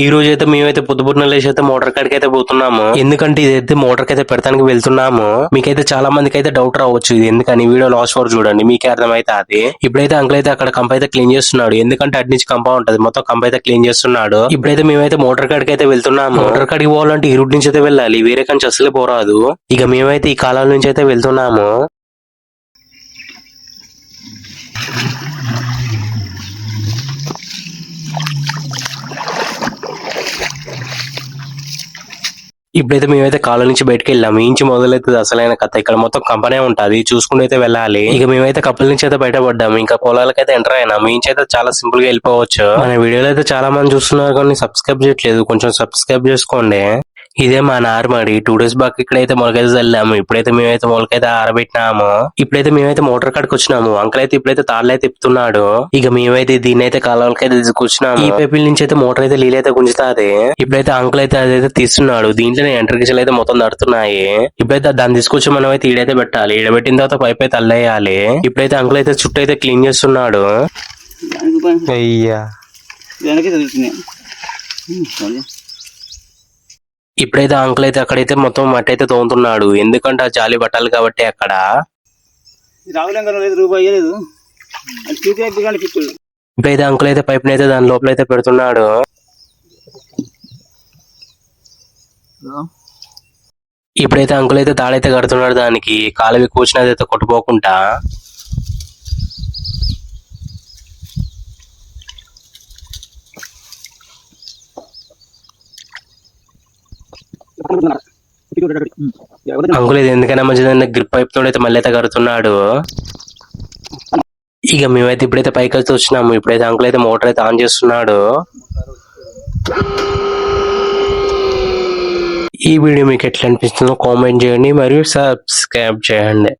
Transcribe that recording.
ఈ రోజు అయితే మేమైతే పొద్దున్న లేచి అయితే మోటార్ కాడికి అయితే పోతున్నాము. ఎందుకంటే ఇదైతే మోటార్ కైతే పెడతానికి వెళ్తున్నాము. మీకైతే చాలా మందికి అయితే డౌట్ రావచ్చు ఇది ఎందుకని. వీడియో లాస్ట్ వరకు చూడండి మీకే అర్థమైతే అది. ఇప్పుడైతే అంకుల్ అయితే అక్కడ కంప అయితే క్లీన్ చేస్తున్నాడు. ఎందుకంటే అటు నుంచి కంప ఉంటది, మొత్తం కంప అయితే క్లీన్ చేస్తున్నాడు. ఇప్పుడైతే మేమైతే మోటార్ కాడికి అయితే వెళ్తున్నాము. మోటార్ కాడికి పోవాలంటే ఈ రూట్ నుంచి అయితే వెళ్ళాలి, వేరే కంచి అసలే పోరాదు. ఇక మేమైతే ఈ కాలాల నుంచి అయితే వెళ్తున్నాము. ఇప్పుడైతే మేమైతే కాలం నుంచి బయటకు వెళ్ళాము. ఈ నుంచి మొదలైతుంది అసలైన కథ. ఇక్కడ మొత్తం కంపెనీ ఉంటది, చూసుకుంటూ అయితే వెళ్ళాలి. ఇక మేమైతే కప్పల నుంచి అయితే బయటపడ్డాము. ఇంకా పొలాలకైతే ఎంటర్ అయినాము. ఈ నుంచి అయితే చాలా సింపుల్ గా వెళ్ళిపోవచ్చు. మన వీడియోలో అయితే చాలా మంది చూస్తున్నారు కానీ సబ్స్క్రైబ్ చేయట్లేదు, కొంచెం సబ్స్క్రైబ్ చేసుకోండి. ఇదే మా నార్మడి 2 days బ్యాక్ ఇక్కడైతే మొలకైతే చల్లాము. ఇప్పుడైతే మేమైతే మొలకైతే ఆరబెట్టినాము. ఇప్పుడైతే మేమైతే మోటార్ కాడికి వచ్చినాము. అంకుల్ అయితే ఇప్పుడైతే తాళ్ళైతే తిప్పుతున్నాడు. ఇక మేమైతే దీన్ని అయితే కాలువలకైతే తీసుకొచ్చినాము. ఈ పైపుల నుంచి అయితే మోటార్ అయితే నీళ్ళైతే గుంజుతాది. ఇప్పుడైతే అంకుల్ అయితే అదైతే తీస్తున్నాడు. దీంట్లో ఎంట్రికిషలు అయితే మొత్తం నడుతున్నాయి. ఇప్పుడైతే దాన్ని తీసుకొచ్చి మనం అయితే ఈడైతే పెట్టాలి. ఈడబెట్టిన తర్వాత పైప్ అయితే అల్లేయాలి. ఇప్పుడైతే అంకుల్ అయితే చుట్టూ అయితే క్లీన్ చేస్తున్నాడు. అయ్యా ఇప్పుడైతే అంకుల్ అయితే అక్కడైతే మొత్తం మట్టి అయితే తోముతున్నాడు. ఎందుకంటే ఆ జాలి పట్టాలి కాబట్టి అక్కడ. ఇప్పుడైతే అంకుల్ అయితే పైప్ అయితే దాని లోపల అయితే పెడుతున్నాడు. ఇప్పుడైతే అంకుల్ అయితే తాడైతే కడుతున్నాడు దానికి, కాలువి కూర్చున్నదైతే కొట్టుకోకుండా. అంకుల్ ఇది ఎందుకైనా మంచిదని గ్రిప్ పైప్ తోడు అయితే మళ్ళీ అయితే కడుతున్నాడు. ఇక మేమైతే ఇప్పుడైతే పైకి అయితే వచ్చినాము. ఇప్పుడైతే అంకుల్ అయితే మోటార్ అయితే ఆన్ చేస్తున్నాడు. ఈ వీడియో మీకు ఎట్లా అనిపిస్తుందో కామెంట్ చేయండి మరియు సబ్స్క్రైబ్ చేయండి.